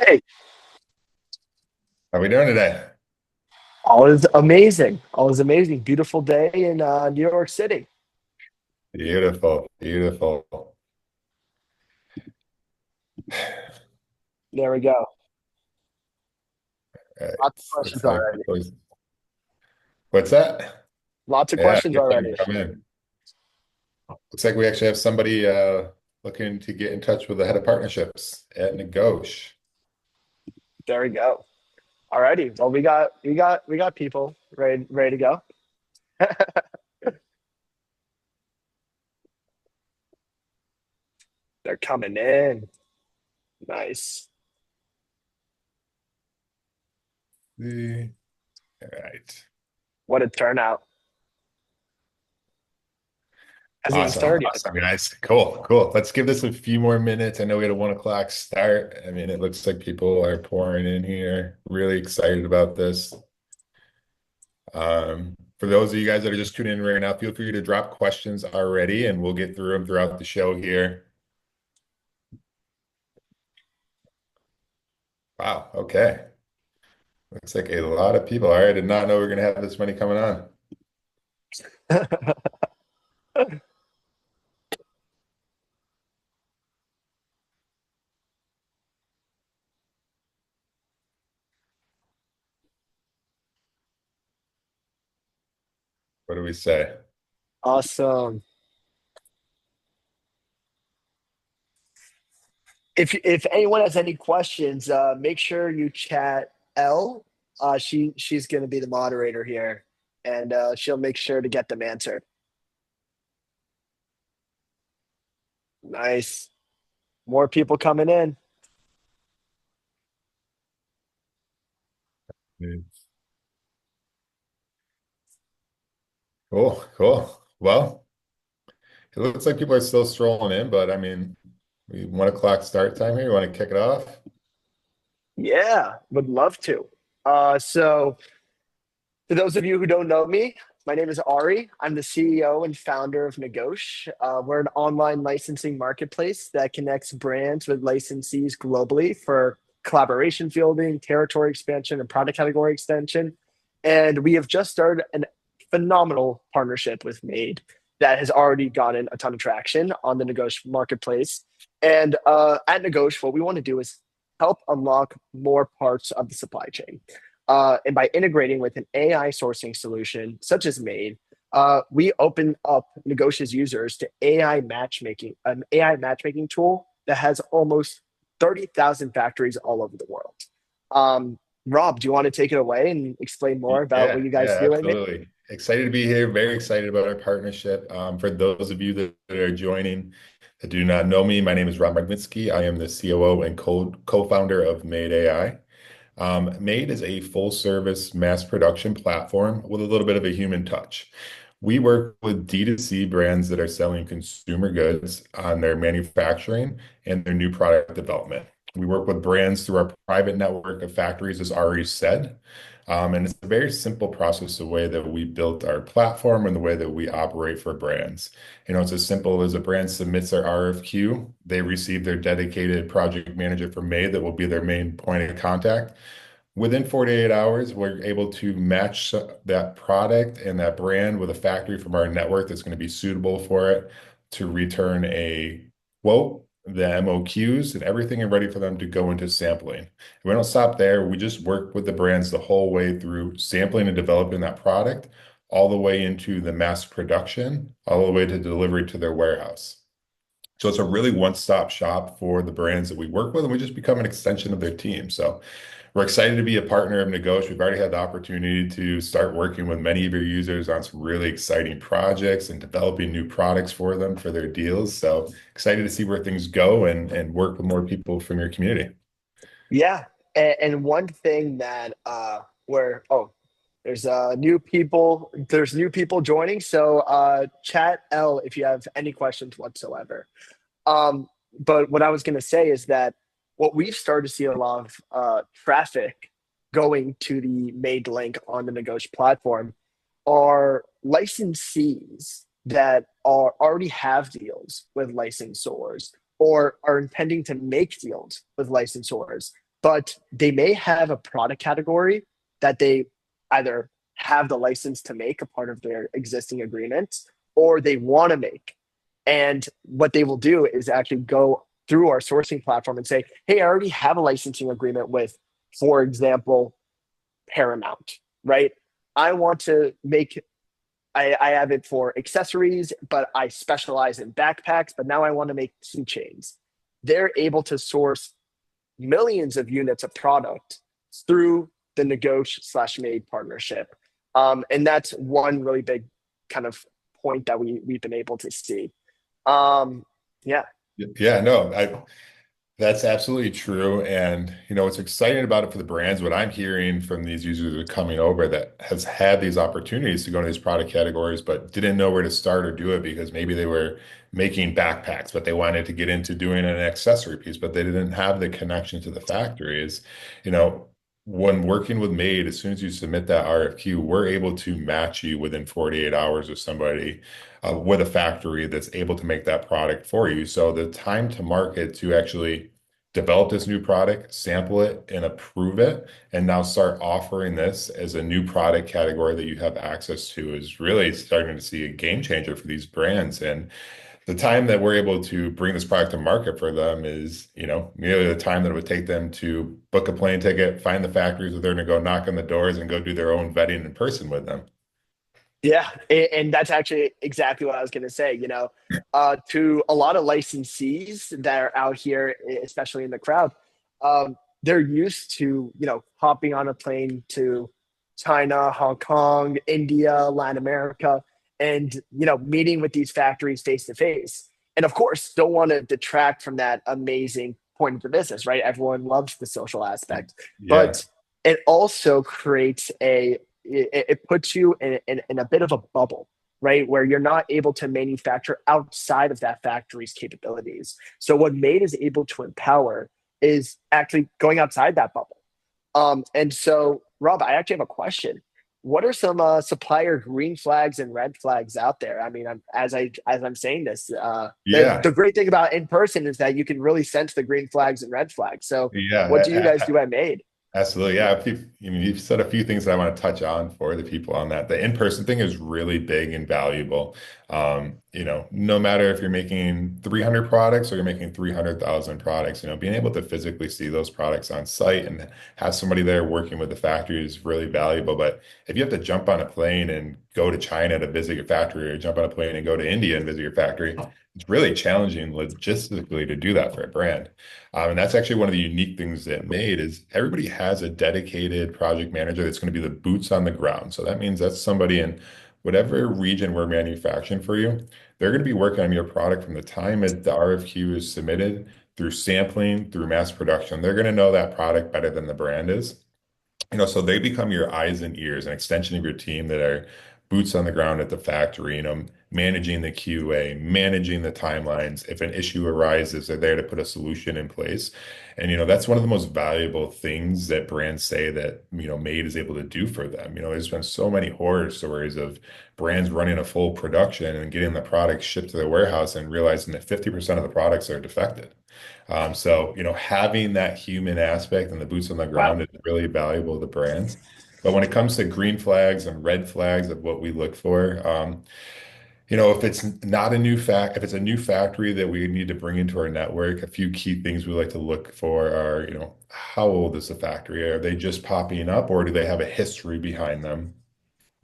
Hey, How are we doing today? all is amazing. All is amazing. Beautiful day in New York City. Beautiful, beautiful. There we go. All right. Lots of Looks questions like already. what's that? Lots of Yeah, questions get them already. come in. Looks like we actually have somebody looking to get in touch with the head of partnerships at Negosh. There we go. Alrighty. Well, we got people ready to go. They're coming in. Nice. All right. What a turnout. Hasn't even Awesome. started yet. Awesome, guys. Cool, cool. Let's give this a few more minutes. I know we had a 1 o'clock start. I mean, it looks like people are pouring in here. Really excited about this. For those of you guys that are just tuning in right now, feel free to drop questions already, and we'll get through them throughout the show here. Wow. Okay. Looks like a lot of people. All right. I did not know we are going to have this many coming on. What do we say? Awesome. If anyone has any questions, make sure you chat Elle. She's going to be the moderator here, and she'll make sure to get them answered. Nice. More people coming in. Mm. Cool. Cool. Well, it looks like people are still strolling in, but I mean, we 1 o'clock start time here. You want to kick it off? Yeah, would love to. So, for those of you who don't know me, my name is Ari. I'm the CEO and founder of Negosh. We're an online licensing marketplace that connects brands with licensees globally for collaboration fielding, territory expansion, and product category extension. And we have just started a phenomenal partnership with Made that has already gotten a ton of traction on the Negosh marketplace. And at Negosh, what we want to do is help unlock more parts of the supply chain. And by integrating with an AI sourcing solution such as Made, we open up Negotia's users to an AI matchmaking tool that has almost 30,000 factories all over the world. Um, Rob, do you want to take it away and explain more about what Yeah, you yeah, guys do at Made? absolutely. Excited to be here. Very excited about our partnership. For those of you that are joining that do not know me, my name is Rob Magnitsky. I am the COO and co-founder of Made AI. Made is a full service mass production platform with a little bit of a human touch. We work with D2C brands that are selling consumer goods on their manufacturing and their new product development. We work with brands through our private network of factories, as Ari said. And it's a very simple process, the way that we built our platform and the way that we operate for brands. It's as simple as a brand submits their RFQ, they receive their dedicated project manager from May that will be their main point of contact. Within 48 hours, we're able to match that product and that brand with a factory from our network that's going to be suitable for it to return a quote, the MOQs, and everything and ready for them to go into sampling. And we don't stop there. We just work with the brands the whole way through sampling and developing that product, all the way into the mass production, all the way to delivery to their warehouse. So it's a really one-stop shop for the brands that we work with, and we just become an extension of their team. So we're excited to be a partner of Negosh. We've already had the opportunity to start working with many of your users on some really exciting projects and developing new products for them for their deals. So excited to see where things go and work with more people from your community. Yeah, and one thing that where there's new people joining. So chat L if you have any questions whatsoever. Um, but what I was going to say is that what we've started to see a lot of traffic going to the made link on the Negotiate platform are licensees that are already have deals with licensors or are intending to make deals with licensors but they may have a product category that they either have the license to make a part of their existing agreement or they want to make. And what they will do is actually go through our sourcing platform and say, hey, I already have a licensing agreement with, for example, Paramount, right? I want to make, I have it for accessories, but I specialize in backpacks, but now I want to make keychains. They're able to source millions of units of product through the Negosh slash Made partnership. And that's one really big kind of point that we've been able to see. Yeah. Yeah, no, that's absolutely true. And what's exciting about it for the brands, what I'm hearing from these users that are coming over that has had these opportunities to go into these product categories, but didn't know where to start or do it because maybe they were making backpacks, but they wanted to get into doing an accessory piece, but they didn't have the connection to the factories. You know, when working with Made, as soon as you submit that RFQ, we're able to match you within 48 hours of somebody with a factory that's able to make that product for you. So the time to market to actually develop this new product, sample it, and approve it, and now start offering this as a new product category that you have access to is really starting to see a game changer for these brands. And the time that we're able to bring this product to market for them is, nearly the time that it would take them to book a plane ticket, find the factories that they're going to go knock on the doors and go do their own vetting in person with them. Yeah, and that's actually exactly what I was going to say. To a lot of licensees that are out here, especially in the crowd, they're used to hopping on a plane to China, Hong Kong, India, Latin America, and meeting with these factories face to face. And of course, don't want to detract from that amazing point of the business, right? Everyone loves the social aspect, Yeah. but it also creates it puts you in a bit of a bubble, right? Where you're not able to manufacture outside of that factory's capabilities. So what Made is able to empower is actually going outside that bubble. And so, Rob, I actually have a question. What are some supplier green flags and red flags out there? I mean, as I'm saying this, Yeah. the great thing about in person is that you can really sense the green flags and red flags. So, what do you guys Yeah. do at Made? Absolutely. Yeah. You've said a few things that I want to touch on for the people on that. The in-person thing is really big and valuable. No matter if you're making 300 products or you're making 300,000 products, being able to physically see those products on site and have somebody there working with the factory is really valuable. But if you have to jump on a plane and go to China to visit your factory or jump on a plane and go to India and visit your factory, it's really challenging logistically to do that for a brand. And that's actually one of the unique things that Made is everybody has a dedicated project manager that's going to be the boots on the ground. So that means that's somebody in whatever region we're manufacturing for you. They're going to be working on your product from the time the RFQ is submitted through sampling, through mass production. They're going to know that product better than the brand is. So they become your eyes and ears, an extension of your team that are boots on the ground at the factory, managing the QA, managing the timelines. If an issue arises, they're there to put a solution in place. And, that's one of the most valuable things that brands say that, Made is able to do for them. There's been so many horror stories of brands running a full production and getting the product shipped to their warehouse and realizing that 50% of the products are defective. So, having that human aspect and the boots on the Wow. ground is really valuable to brands. But when it comes to green flags and red flags of what we look for, if it's not a new if it's a new factory that we need to bring into our network, a few key things we like to look for are, how old is the factory? Are they just popping up or do they have a history behind them?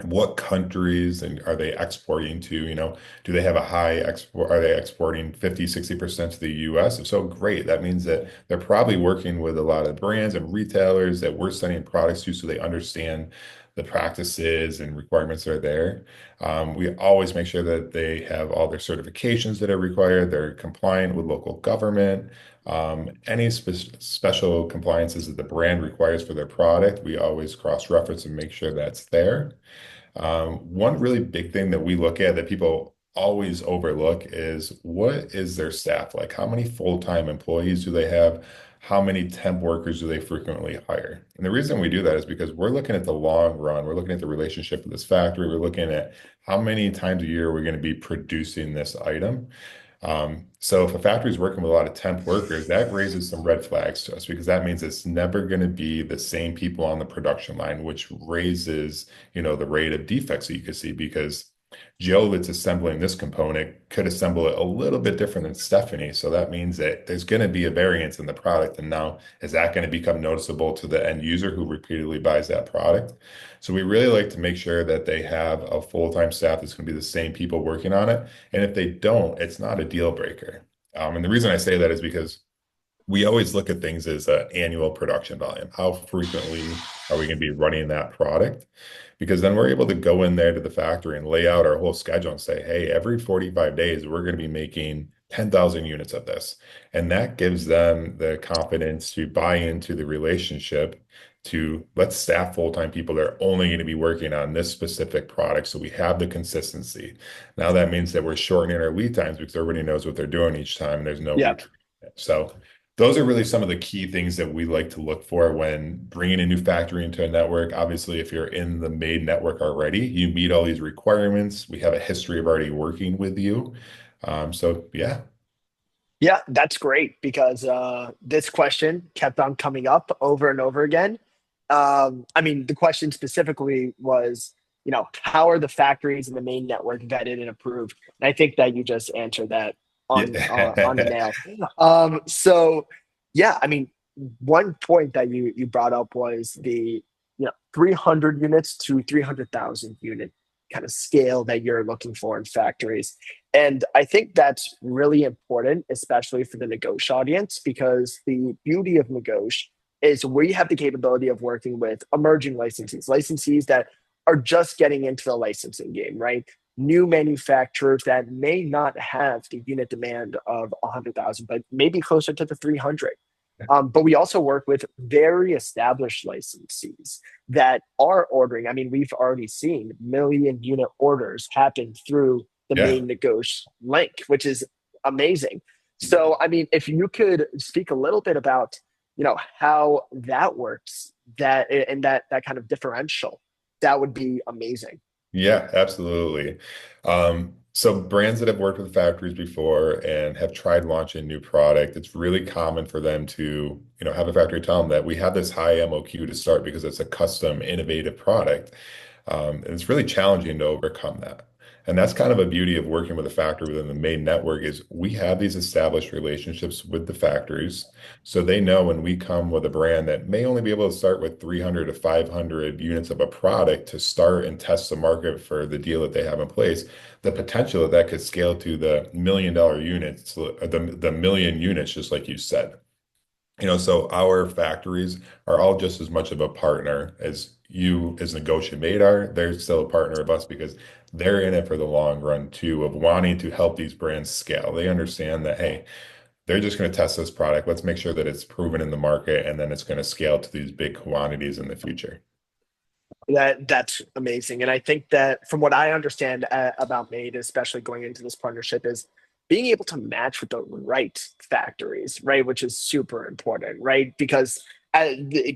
What countries and are they exporting to? Do they have a high export? Are they exporting 50, 60% to the US? If so, great. That means that they're probably working with a lot of brands and retailers that we're sending products to so they understand the practices and requirements that are there. We always make sure that they have all their certifications that are required. They're compliant with local government. Any special compliances that the brand requires for their product, we always cross-reference and make sure that's there. One really big thing that we look at that people always overlook is what is their staff like? How many full-time employees do they have? How many temp workers do they frequently hire? And the reason we do that is because we're looking at the long run. We're looking at the relationship with this factory. We're looking at how many times a year we're going to be producing this item. So if a factory is working with a lot of temp workers, that raises some red flags to us because that means it's never going to be the same people on the production line, which raises, the rate of defects that you could see because Joe that's assembling this component could assemble it a little bit different than Stephanie. So that means that there's going to be a variance in the product. And now is that going to become noticeable to the end user who repeatedly buys that product? So we really like to make sure that they have a full-time staff that's going to be the same people working on it. And if they don't, it's not a deal breaker. And the reason I say that is because we always look at things as an annual production volume. How frequently are we going to be running that product? Because then we're able to go in there to the factory and lay out our whole schedule and say, hey, every 45 days, we're going to be making 10,000 units of this. And that gives them the confidence to buy into the relationship to let's staff full-time people that are only going to be working on this specific product. So we have the consistency. Now that means that we're shortening our lead times because everybody knows what they're doing each time and there's no Yeah. retreat. So those are really some of the key things that we like to look for when bringing a new factory into a network. Obviously, if you're in the MAID network already, you meet all these requirements. We have a history of already working with you. So yeah. Yeah, that's great because this question kept on coming up over and over again. I mean, the question specifically was, how are the factories in the main network vetted and approved? And I think that you just answered that on the Yeah. nail. So yeah, I mean, one point that you brought up was the 300 units to 300,000 unit kind of scale that you're looking for in factories. And I think that's really important, especially for the Negosh audience, because the beauty of Negosh is we have the capability of working with emerging licensees that are just getting into the licensing game, right? New manufacturers that may not have the unit demand of 100,000, but maybe closer to the 300. But we also work with very established licensees that are ordering. I mean, we've already seen million unit orders happen through the Yeah. main Negosh link, which is amazing. So, I mean, if you could speak a little bit about, how that works, that and that kind of differential, that would be amazing. Yeah, absolutely. So brands that have worked with factories before and have tried launching new product, it's really common for them to, have a factory tell them that we have this high MOQ to start because it's a custom, innovative product. And it's really challenging to overcome that. And that's kind of a beauty of working with a factory within the main network is we have these established relationships with the factories. So they know when we come with a brand that may only be able to start with 300 to 500 units of a product to start and test the market for the deal that they have in place, the potential that that could scale to the $1 million units, the million units, just like you said. So our factories are all just as much of a partner as you as Negotiate are. They're still a partner of us because they're in it for the long run too, of wanting to help these brands scale. They understand that, hey, they're just going to test this product. Let's make sure that it's proven in the market and then it's going to scale to these big quantities in the future. That's amazing, and I think that from what I understand about Made, especially going into this partnership, is being able to match with the right factories, right, which is super important, right? Because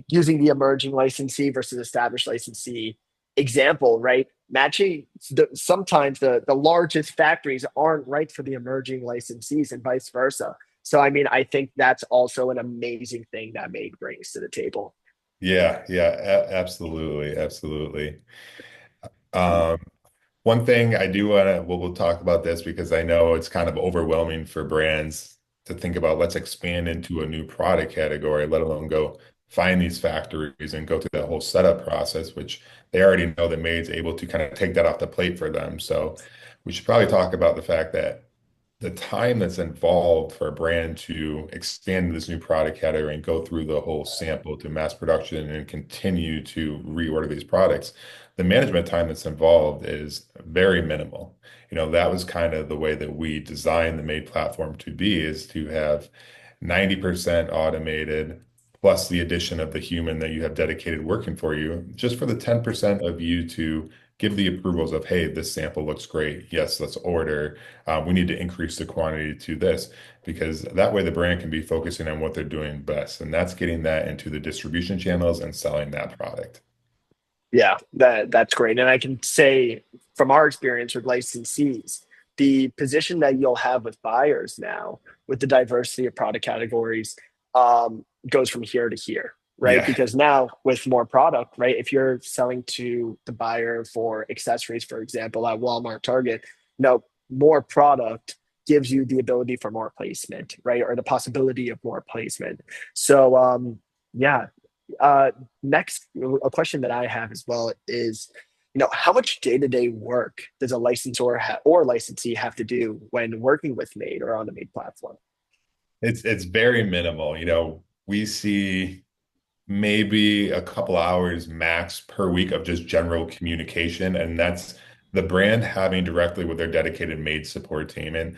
using the emerging licensee versus established licensee example, right, matching sometimes the largest factories aren't right for the emerging licensees, and vice versa. So, I mean, I think that's also an amazing thing that Made brings to the table. Yeah, yeah, absolutely, absolutely. Um, One thing I do want to, we'll talk about this because I know it's kind of overwhelming for brands to think about, let's expand into a new product category, let alone go find these factories and go through that whole setup process, which they already know that Made's able to kind of take that off the plate for them. So we should probably talk about the fact that the time that's involved for a brand to expand this new product category and go through the whole sample to mass production and continue to reorder these products, the management time that's involved is very minimal. That was kind of the way that we designed the Made platform to be, is to have 90% automated plus the addition of the human that you have dedicated working for you, just for the 10% of you to give the approvals of, hey, this sample looks great. Yes, let's order. We need to increase the quantity to this because that way the brand can be focusing on what they're doing best. And that's getting that into the distribution channels and selling that product. Yeah, that's great. And I can say from our experience with licensees, the position that you'll have with buyers now, with the diversity of product categories, goes from here to here, right? Yeah. Because now with more product, right? If you're selling to the buyer for accessories, for example, at Walmart, Target, no, more product gives you the ability for more placement, right? Or the possibility of more placement. So, yeah. Uh, Next, a question that I have as well is, how much day-to-day work does a licensor or licensee have to do when working with Made or on the Made platform? It's very minimal. We see maybe a couple hours max per week of just general communication. And that's the brand having directly with their dedicated MAID support team. And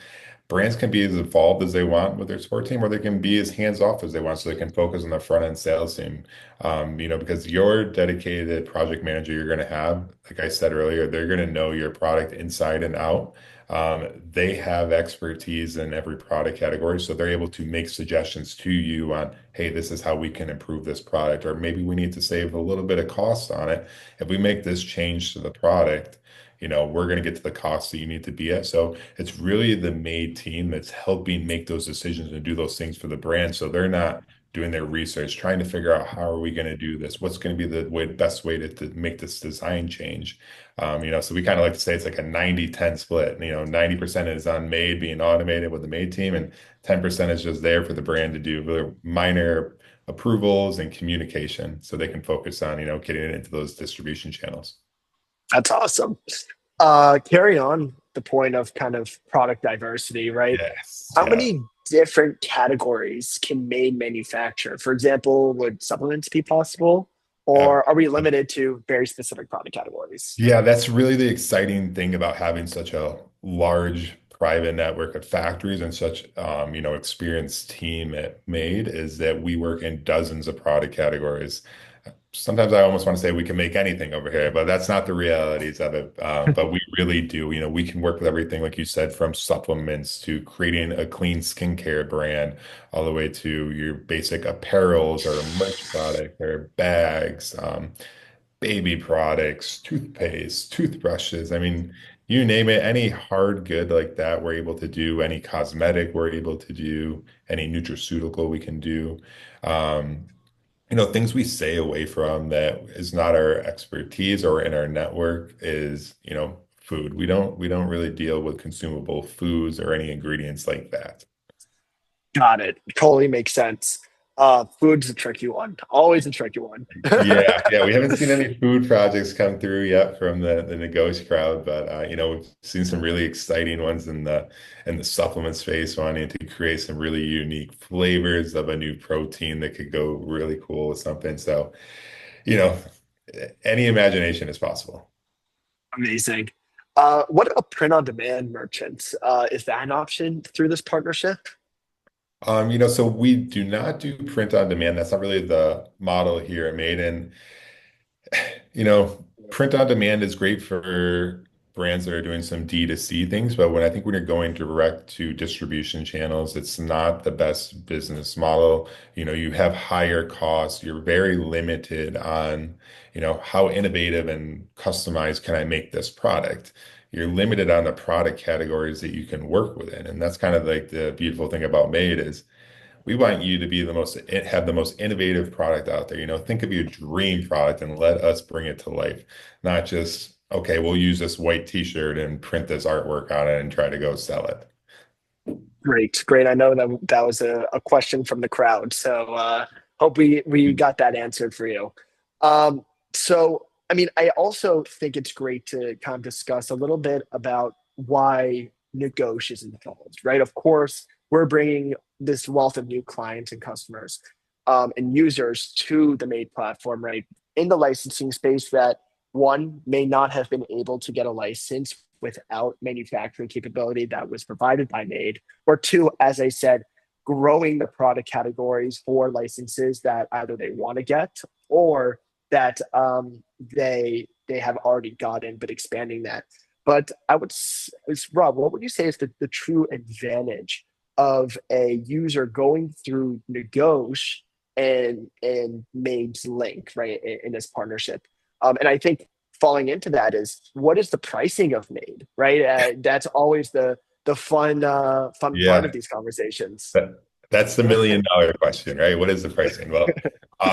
brands can be as involved as they want with their support team, or they can be as hands off as they want, so they can focus on the front end sales team. Because your dedicated project manager you're going to have, like I said earlier, they're going to know your product inside and out. They have expertise in every product category, so they're able to make suggestions to you on, hey, this is how we can improve this product, or maybe we need to save a little bit of cost on it. If we make this change to the product, we're going to get to the cost that you need to be at. So it's really the made team that's helping make those decisions and do those things for the brand. So they're not doing their research, trying to figure out how are we going to do this? What's going to be the best way to make this design change? So we kind of like to say it's like a 90-10 split. 90% is on made being automated with the made team, and 10% is just there for the brand to do really minor approvals and communication so they can focus on, getting it into those distribution channels. That's awesome. Carry on the point of kind of product diversity, right? Yes. How Yeah. many different categories can Made manufacture? For example, would supplements be possible, Uh, or are we limited to very specific product categories? Yeah, that's really the exciting thing about having such a large private network of factories and such, experienced team at Made is that we work in dozens of product categories. Sometimes I almost want to say we can make anything over here, but that's not the realities of it. But we really do. We can work with everything, like you said, from supplements to creating a clean skincare brand, all the way to your basic apparels or merch product or bags. Baby products, toothpaste, toothbrushes. I mean, you name it, any hard good like that, we're able to do. Any cosmetic, we're able to do. Any nutraceutical, we can do. Um, Things we stay away from that is not our expertise or in our network is, food. We don't really deal with consumable foods or any ingredients like that. Got it. Totally makes sense. Food's a tricky one. Always a tricky one. Yeah, yeah, we haven't seen any food projects come through yet from the Negosh crowd, but we've seen some really exciting ones in the supplement space, wanting to create some really unique flavors of a new protein that could go really cool with something. So, you know, any imagination is possible. Amazing. What about print on demand merchants? Is that an option through this partnership? So we do not do print on demand. That's not really the model here at Maiden. Print on demand is great for brands that are doing some D2C things, but when you're going direct to distribution channels, it's not the best business model. You have higher costs. You're very limited on, how innovative and customized can I make this product? You're limited on the product categories that you can work within. And that's kind of like the beautiful thing about Made is we want you to be have the most innovative product out there. Think of your dream product and let us bring it to life, not just, okay, we'll use this white t-shirt and print this artwork on it and try to go sell it. Great, great. I know that was a question from the crowd, so hope we got that answered for you. So, I mean, I also think it's great to kind of discuss a little bit about why Negosh is involved, right? Of course, we're bringing this wealth of new clients and customers and users to the Made platform, right? In the licensing space that one may not have been able to get a license without manufacturing capability that was provided by Made, or two, as I said, growing the product categories for licenses that either they want to get or that they have already gotten, but expanding that. But Rob, what would you say is the true advantage of a user going through Negosh and Made's link, right, in this partnership? And I think falling into that is what is the pricing of made, right? That's always the fun part of Yeah. these conversations. That, that's the $1 million question, right? What is the pricing? Well,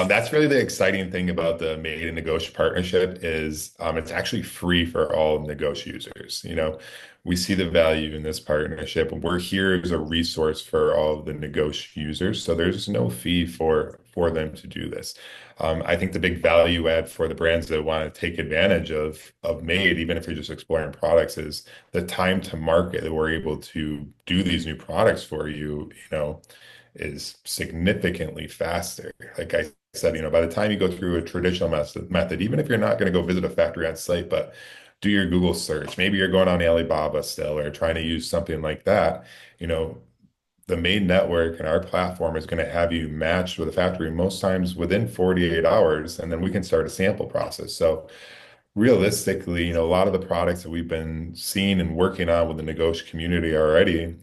that's really the exciting thing about the Made in Negotiate partnership is it's actually free for all Negosh users. We see the value in this partnership, and we're here as a resource for all of the Negosh users. So there's no fee for them to do this. I think the big value add for the brands that want to take advantage of Made, even if you're just exploring products, is the time to market that we're able to do these new products for you, is significantly faster. Like I said, by the time you go through a traditional method, even if you're not going to go visit a factory on site, but do your Google search, maybe you're going on Alibaba still or trying to use something like that, you know, the main network and our platform is going to have you matched with a factory most times within 48 hours, and then we can start a sample process. So realistically, a lot of the products that we've been seeing and working on with the Negotiate community already,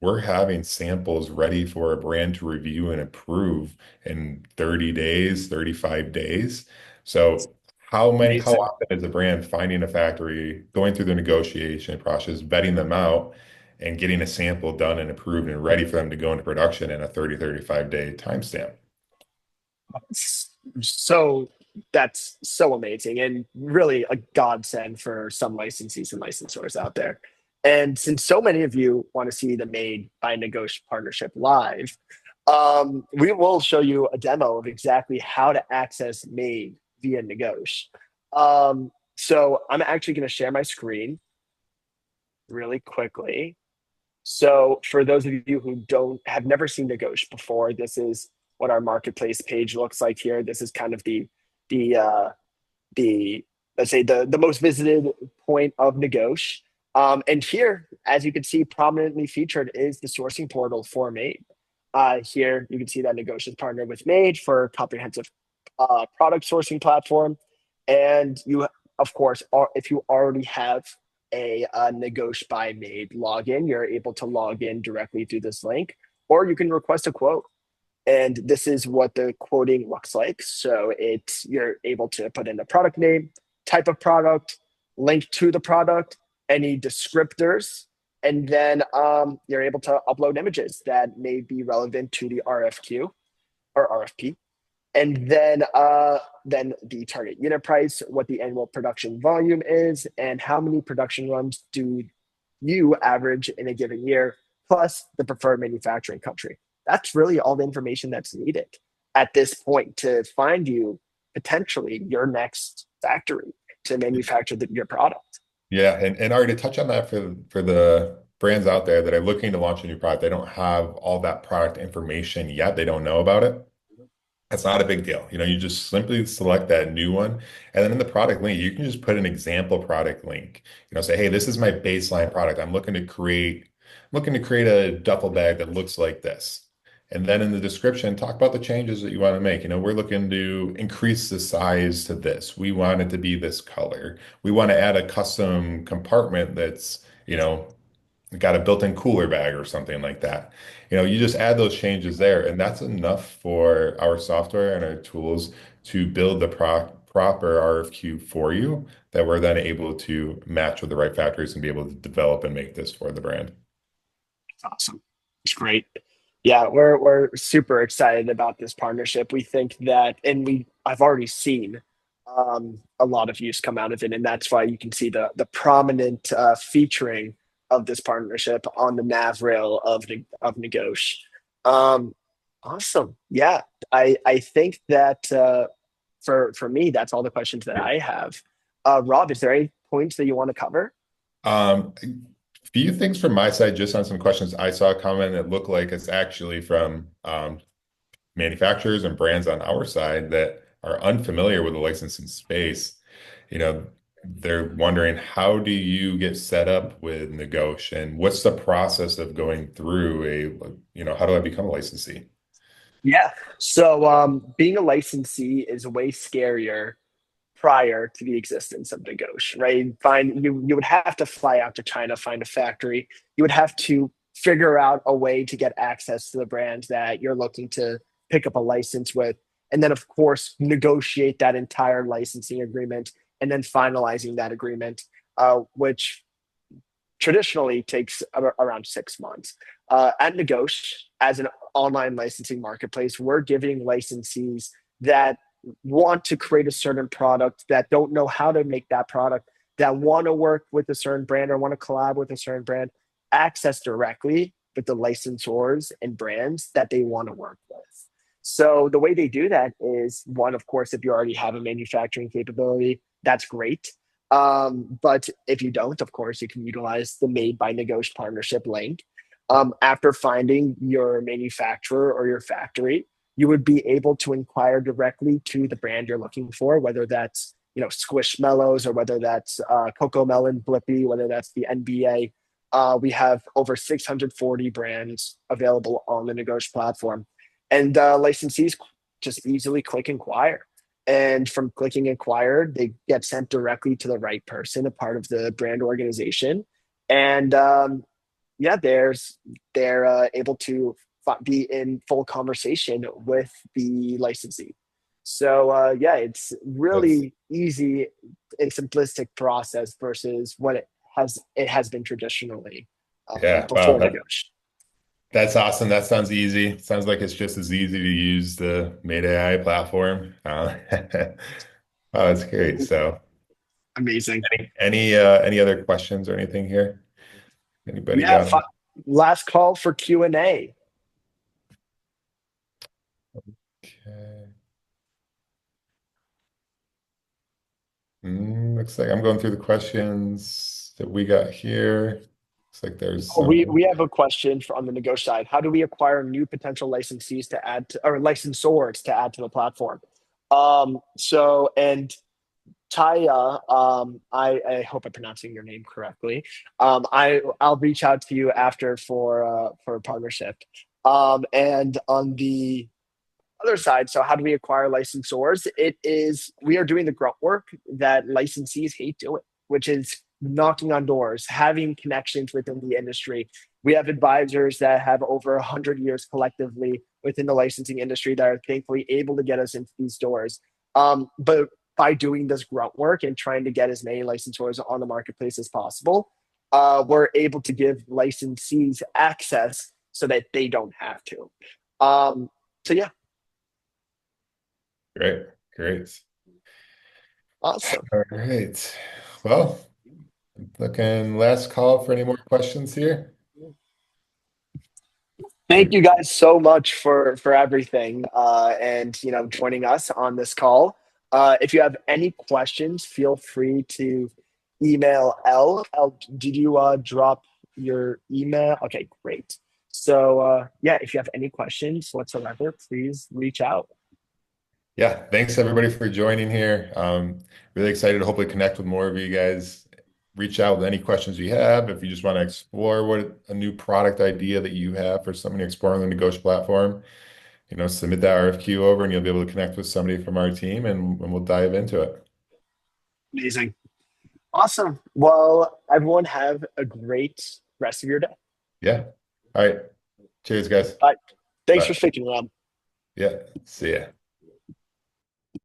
we're having samples ready for a brand to review and approve in 30 days, 35 days. So how Amazing. often is a brand finding a factory, going through the negotiation process, vetting them out, and getting a sample done and approved and ready for them to go into production in a 30, 35-day timestamp? So that's so amazing and really a godsend for some licensees and licensors out there. And since so many of you want to see the Made by Negotiate partnership live, we will show you a demo of exactly how to access Made via Negotiate. So I'm actually going to share my screen really quickly. So for those of you who don't have never seen Negosh before, this is what our marketplace page looks like here. This is kind of the the let's say the most visited point of Negosh. And here, as you can see, prominently featured is the sourcing portal for Made. Here you can see that Negosh is partnered with Made for a comprehensive product sourcing platform. And you, of course, if you already have a Negosh by Made login, you're able to log in directly through this link, or you can request a quote. And this is what the quoting looks like. So you're able to put in the product name, type of product, link to the product, any descriptors, and then you're able to upload images that may be relevant to the RFQ or RFP. And then the target unit price, what the annual production volume is, and how many production runs do you average in a given year, plus the preferred manufacturing country. That's really all the information that's needed at this point to find you potentially your next factory to manufacture your product. Yeah, and Ari, to touch on that for the brands out there that are looking to launch a new product, they don't have all that product information yet. They don't know about it. That's not a big deal. You just simply select that new one. And then in the product link, you can just put an example product link. Say, hey, this is my baseline product. I'm looking to create a duffel bag that looks like this. And then in the description, talk about the changes that you want to make. We're looking to increase the size to this. We want it to be this color. We want to add a custom compartment that's, got a built-in cooler bag or something like that. You just add those changes there, and that's enough for our software and our tools to build the proper RFQ for you that we're then able to match with the right factories and be able to develop and make this for the brand. Awesome. It's great. Yeah, we're super excited about this partnership. We think that, and I've already seen a lot of use come out of it, and that's why you can see the prominent featuring of this partnership on the nav rail of Negosh. Awesome. Yeah, I think that for me, that's all the questions that I have. Rob, is there any points that you want to cover? Um, Few things from my side, just on some questions I saw comment that look like it's actually from manufacturers and brands on our side that are unfamiliar with the licensing space. You know, they're wondering, how do you get set up with Negosh, and what's the process of going through how do I become a licensee? Yeah. So being a licensee is way scarier prior to the existence of Negotiate, right? You would have to fly out to China, find a factory. You would have to figure out a way to get access to the brand that you're looking to pick up a license with. And then, of course, negotiate that entire licensing agreement and then finalizing that agreement, which traditionally takes around 6 months. At Negosh, as an online licensing marketplace, we're giving licensees that want to create a certain product, that don't know how to make that product, that want to work with a certain brand or want to collab with a certain brand, access directly with the licensors and brands that they want to work with. So the way they do that is one, of course, if you already have a manufacturing capability, that's great. But if you don't, of course, you can utilize the Made by Negotiate partnership link. After finding your manufacturer or your factory, you would be able to inquire directly to the brand you're looking for, whether that's Squishmallows or whether that's Coco Melon Blippy, whether that's the NBA. We have over 640 brands available on the Negotiate platform, and licensees just easily click inquire. And from clicking inquire, they get sent directly to the right person, a part of the brand organization. And yeah, they're able to be in full conversation with the licensee. So yeah, it's That's really easy and simplistic process versus what it has been traditionally yeah, wow, before Negotiate. that's awesome. That sounds easy. Sounds like it's just as easy to use the Made AI platform. Oh, that's great. So, Amazing. any other questions or anything here? Anybody Yeah, got? last call for Q&A. Okay. Looks like I'm going through the questions that we got here. Looks like there's Oh, some. we have a question on the Negotiate side. How do we acquire new potential licensees to add to, or licensors to add to the platform? So and Taya, I hope I'm pronouncing your name correctly. I'll reach out to you after for a partnership. And on the other side, so how do we acquire licensors? It is we are doing the grunt work that licensees hate doing, which is knocking on doors, having connections within the industry. We have advisors that have over 100 years collectively within the licensing industry that are thankfully able to get us into these doors. But by doing this grunt work and trying to get as many licensors on the marketplace as possible, we're able to give licensees access so that they don't have to. So yeah, Great, great. awesome. All right. Well, looking last call for any more questions here. Thank you guys so much for everything and joining us on this call. If you have any questions, feel free to email L. Did you drop your email? Okay, great. So yeah, if you have any questions whatsoever, please reach out. Yeah, thanks everybody for joining here. Really excited to hopefully connect with more of you guys. Reach out with any questions you have. If you just want to explore what a new product idea that you have for somebody exploring the Negotiate platform, submit that RFQ over and you'll be able to connect with somebody from our team and we'll dive into it. Amazing. Awesome. Well, everyone have a great rest of your day. Yeah. All right. Cheers, guys. Bye. Thanks for Bye. sticking around. Yeah. See ya.